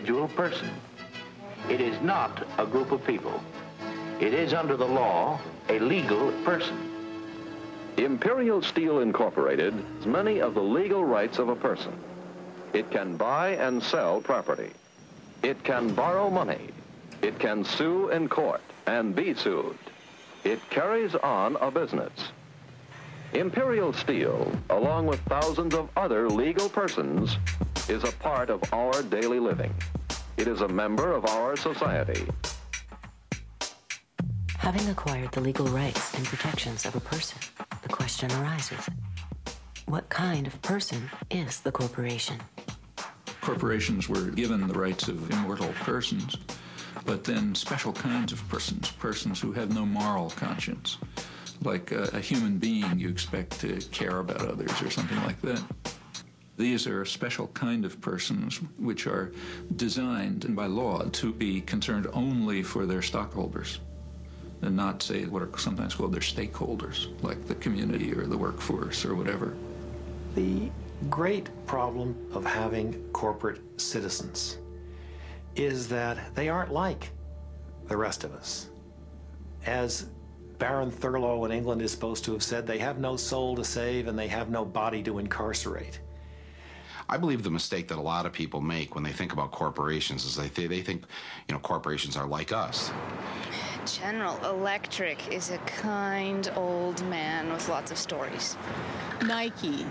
individual person. It is not a group of people. It is, under the law, a legal person. Imperial Steel Incorporated has many of the legal rights of a person. It can buy and sell property. It can borrow money. It can sue in court and be sued. It carries on a business. Imperial Steel, along with thousands of other legal persons, is a part of our daily living. It is a member of our society. Having acquired the legal rights and protections of a person, the question arises, what kind of person is the corporation? Corporations were given the rights of immortal persons, but then special kinds of persons, persons who have no moral conscience. Like a human being, you expect to care about others or something like that. These are a special kind of persons which are designed by law to be concerned only for their stockholders and not, say, what are sometimes called their stakeholders, like the community or the workforce or whatever. The great problem of having corporate citizens is that they aren't like the rest of us. As Baron Thurlow in England is supposed to have said, they have no soul to save and they have no body to incarcerate. I believe the mistake that a lot of people make when they think about corporations is they think, you know, corporations are like us. General Electric is a kind old man with lots of stories. Nike.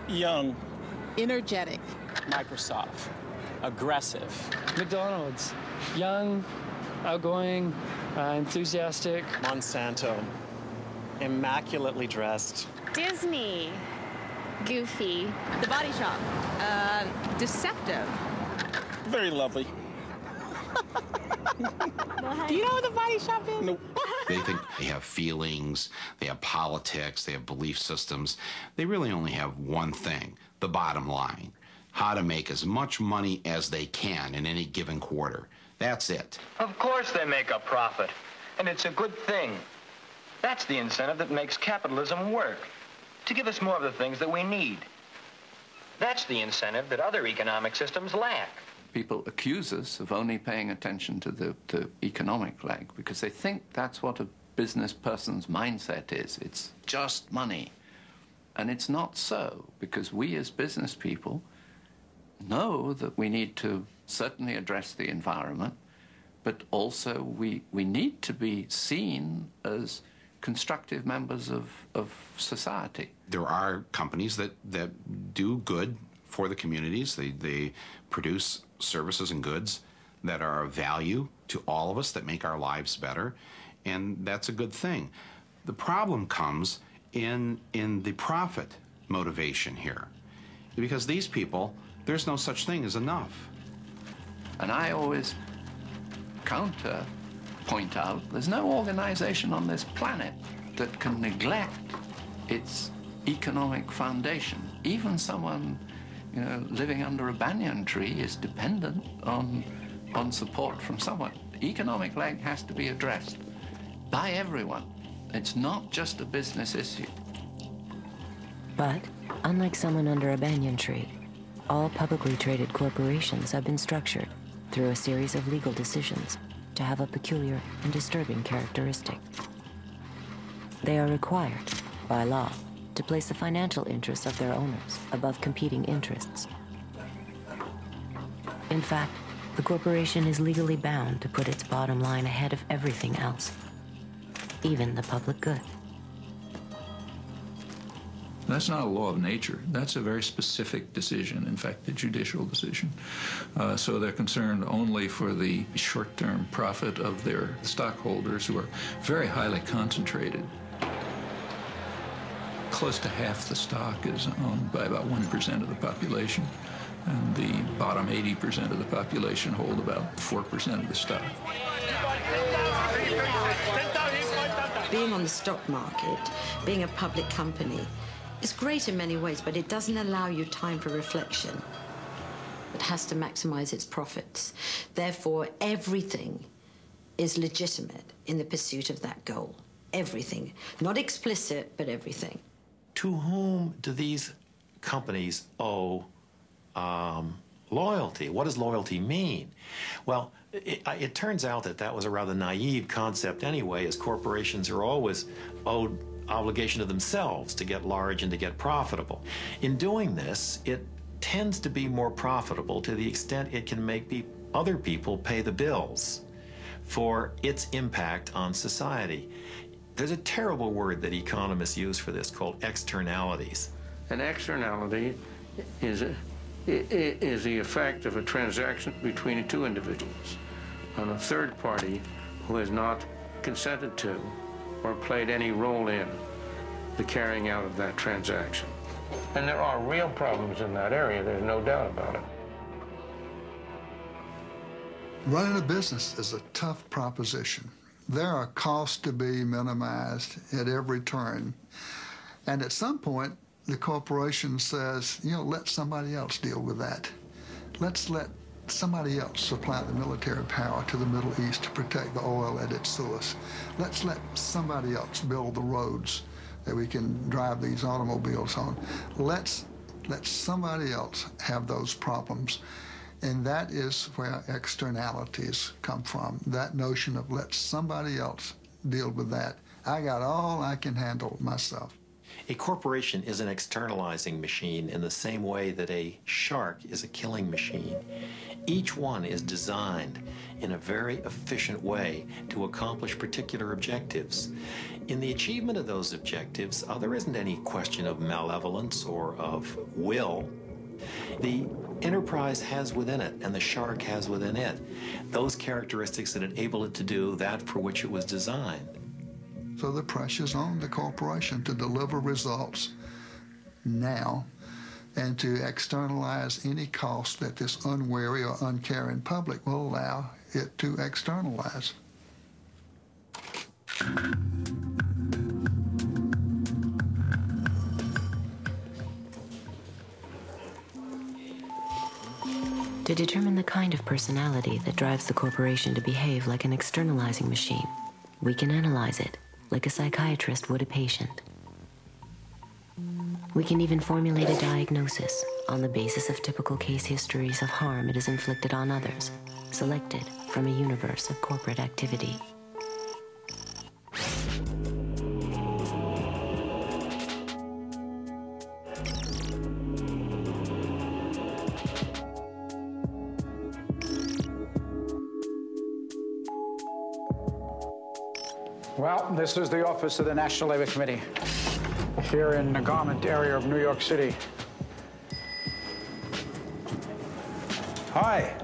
Young. Energetic. Microsoft. Aggressive. McDonald's. Young, outgoing, enthusiastic. Monsanto. Immaculately dressed. Disney. Goofy. The Body Shop. Deceptive. Very lovely. Do you know what the Body Shop is? Nope. They think they have feelings, they have politics, they have belief systems. They really only have one thing, the bottom line. How to make as much money as they can in any given quarter. That's it. Of course they make a profit, and it's a good thing. That's the incentive that makes capitalism work, to give us more of the things that we need. That's the incentive that other economic systems lack. People accuse us of only paying attention to the economic leg because they think that's what a business person's mindset is. It's just money. And it's not so, because we as business people know that we need to certainly address the environment, but also we need to be seen as constructive members of society. There are companies that do good for the communities. They produce services and goods that are of value to all of us, that make our lives better, and that's a good thing. The problem comes in the profit motivation here, because these people, there's no such thing as enough. And I always point out there's no organization on this planet that can neglect its economic foundation. Even someone, you know, living under a banyan tree is dependent on support from someone. The economic leg has to be addressed by everyone. It's not just a business issue. But, unlike someone under a banyan tree, all publicly traded corporations have been structured through a series of legal decisions to have a peculiar and disturbing characteristic. They are required, by law, to place the financial interests of their owners above competing interests. In fact, the corporation is legally bound to put its bottom line ahead of everything else, even the public good. That's not a law of nature. That's a very specific decision, in fact, the judicial decision. So they're concerned only for the short-term profit of their stockholders, who are very highly concentrated. Close to half the stock is owned by about 1% of the population, and the bottom 80% of the population hold about 4% of the stock. Being on the stock market, being a public company, is great in many ways, but it doesn't allow you time for reflection. It has to maximize its profits. Therefore, everything is legitimate in the pursuit of that goal. Everything. Not explicit, but everything. To whom do these companies owe loyalty. What does loyalty mean? Well, it turns out that that was a rather naive concept anyway, as corporations are always owed obligation to themselves to get large and to get profitable. In doing this, it tends to be more profitable to the extent it can make other people pay the bills for its impact on society. There's a terrible word that economists use for this called externalities. An externality is the effect of a transaction between two individuals on a third party who has not consented to or played any role in the carrying out of that transaction. And there are real problems in that area, there's no doubt about it. Running a business is a tough proposition. There are costs to be minimized at every turn. And at some point, the corporation says, you know, let somebody else deal with that. Let's let somebody else supply the military power to the Middle East to protect the oil at its source. Let's let somebody else build the roads that we can drive these automobiles on. Let's let somebody else have those problems. And that is where externalities come from, that notion of let somebody else deal with that. I got all I can handle myself. A corporation is an externalizing machine in the same way that a shark is a killing machine. Each one is designed in a very efficient way to accomplish particular objectives. In the achievement of those objectives, there isn't any question of malevolence or of will. The enterprise has within it, and the shark has within it, those characteristics that enable it to do that for which it was designed. So the pressure's on the corporation to deliver results now and to externalize any cost that this unwary or uncaring public will allow it to externalize. To determine the kind of personality that drives the corporation to behave like an externalizing machine, we can analyze it like a psychiatrist would a patient. We can even formulate a diagnosis on the basis of typical case histories of harm it has inflicted on others, selected from a universe of corporate activity. Well, this is the office of the National Labor Committee here in the garment area of New York City. Hi.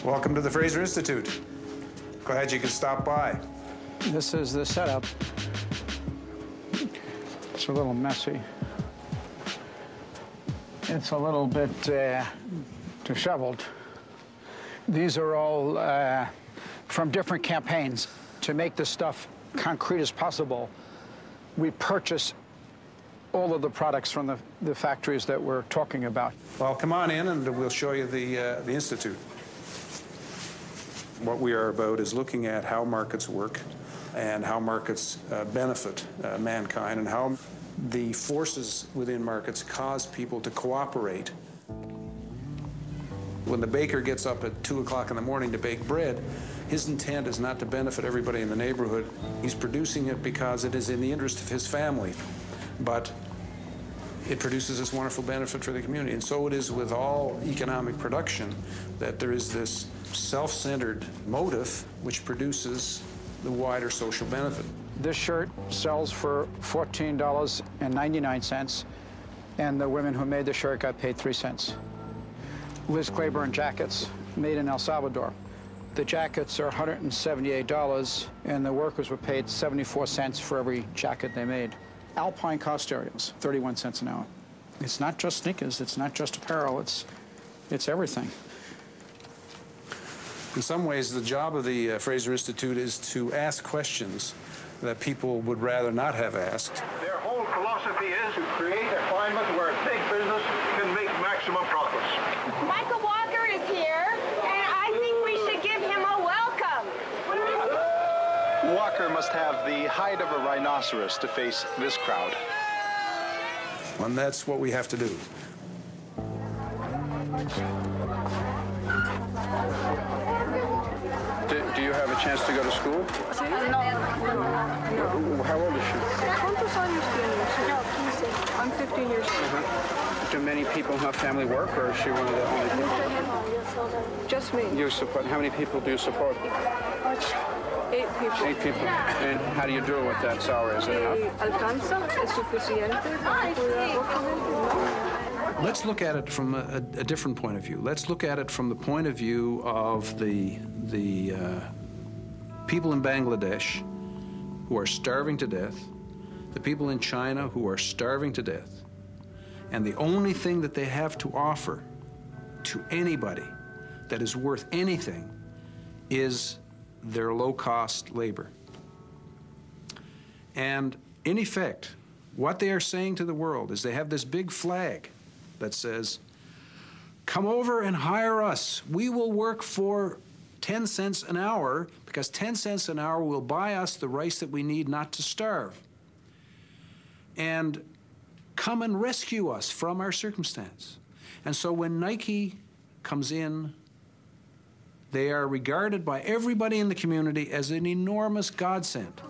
Welcome to the Fraser Institute. Glad you could stop by. This is the setup. It's a little messy. It's a little bit disheveled. These are all from different campaigns. To make this stuff concrete as possible, we purchase all of the products from the factories that we're talking about. Well, come on in and we'll show you the Institute. What we are about is looking at how markets work and how markets benefit mankind and how the forces within markets cause people to cooperate. When the baker gets up at 2 o'clock in the morning to bake bread, his intent is not to benefit everybody in the neighborhood. He's producing it because it is in the interest of his family. But it produces this wonderful benefit for the community. And so it is with all economic production that there is this self-centered motive which produces the wider social benefit. This shirt sells for $14.99, and the women who made the shirt got paid 3 cents. Liz Claiborne jackets, made in El Salvador. The jackets are $178, and the workers were paid 74 cents for every jacket they made. Alpine car stereos, 31 cents an hour. It's not just sneakers, it's not just apparel, it's everything. In some ways, the job of the Fraser Institute is to ask questions that people would rather not have asked. Their whole philosophy is to create a climate where big business can make maximum profits. Michael Walker is here, and I think we should give him a welcome. Walker must have the hide of a rhinoceros to face this crowd. And that's what we have to do. Do you have a chance to go to school? No. How old is she? ¿Cuántos años tienes? No, 15. I'm 15 years old. Do many people in her family work, or is she one of the only people? Just me. You support, how many people do you support? 8 people. 8 people. And how do you do with that salary? Is it enough? ¿Alcanza? ¿Es suficiente para cuidar 8 gente? Let's look at it from a different point of view. Let's look at it from the point of view of the people in Bangladesh who are starving to death, the people in China who are starving to death, and the only thing that they have to offer to anybody that is worth anything is their low-cost labor. And in effect, what they are saying to the world is they have this big flag that says, come over and hire us. We will work for 10 cents an hour because 10 cents an hour will buy us the rice that we need not to starve. And come and rescue us from our circumstance. And so when Nike comes in, they are regarded by everybody in the community as an enormous godsend.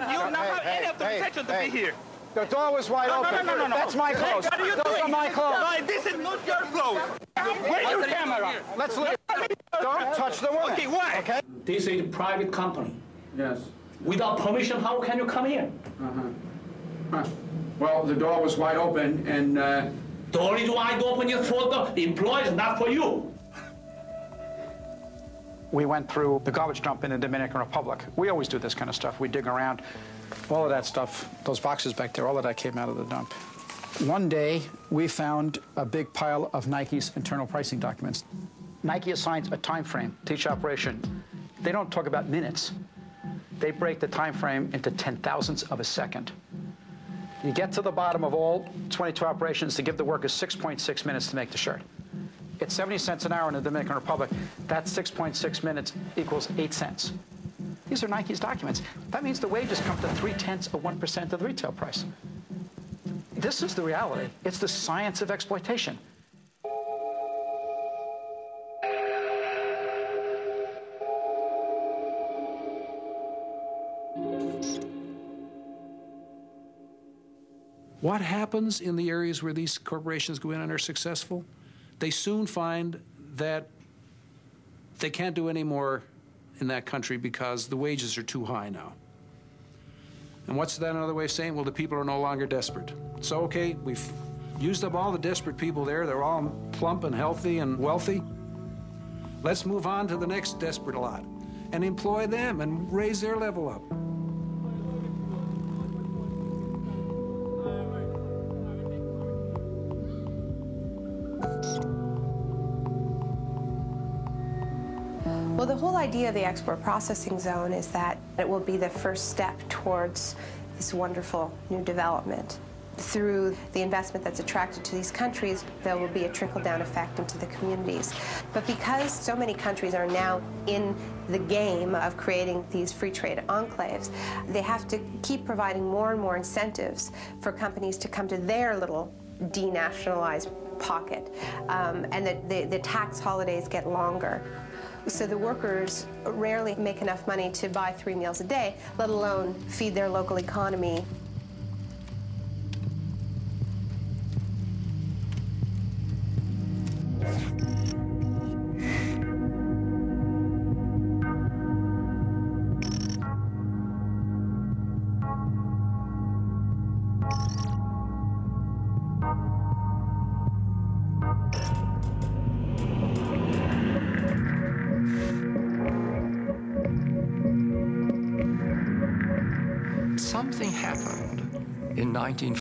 You don't have any of the protection to be here. The door was wide open. No. That's my clothes. Those are my clothes. No, this is not your clothes. Where's your camera? Let's leave. Don't touch the woman. Okay, why? Okay. This is a private company. Yes. Without permission, how can you come in? Well, the door was wide open, and door is wide open is for the employees, not for you. We went through the garbage dump in the Dominican Republic. We always do this kind of stuff. We dig around. All of that stuff, those boxes back there, all of that came out of the dump. One day, we found a big pile of Nike's internal pricing documents. Nike assigns a time frame to each operation. They don't talk about minutes. They break the time frame into 10,000ths of a second. You get to the bottom of all 22 operations to give the workers 6.6 minutes to make the shirt. It's 70 cents an hour in the Dominican Republic. That 6.6 minutes equals 8 cents. These are Nike's documents. That means the wages come to 0.3% of the retail price. This is the reality. It's the science of exploitation. what happens in the areas where these corporations go in and are successful? They soon find that they can't do any more in that country because the wages are too high now. And what's that another way of saying? Well, the people are no longer desperate. So, okay, we've used up all the desperate people there. They're all plump and healthy and wealthy. Let's move on to the next desperate lot and employ them and raise their level up. Well, the whole idea of the export processing zone is that it will be the first step towards this wonderful new development. Through the investment that's attracted to these countries, there will be a trickle-down effect into the communities. But because so many countries are now in the game of creating these free trade enclaves, they have to keep providing more and more incentives for companies to come to their little denationalized pocket. And the tax holidays get longer. So the workers rarely make enough money to buy 3 meals a day, let alone feed their local economy. Something happened in 1940.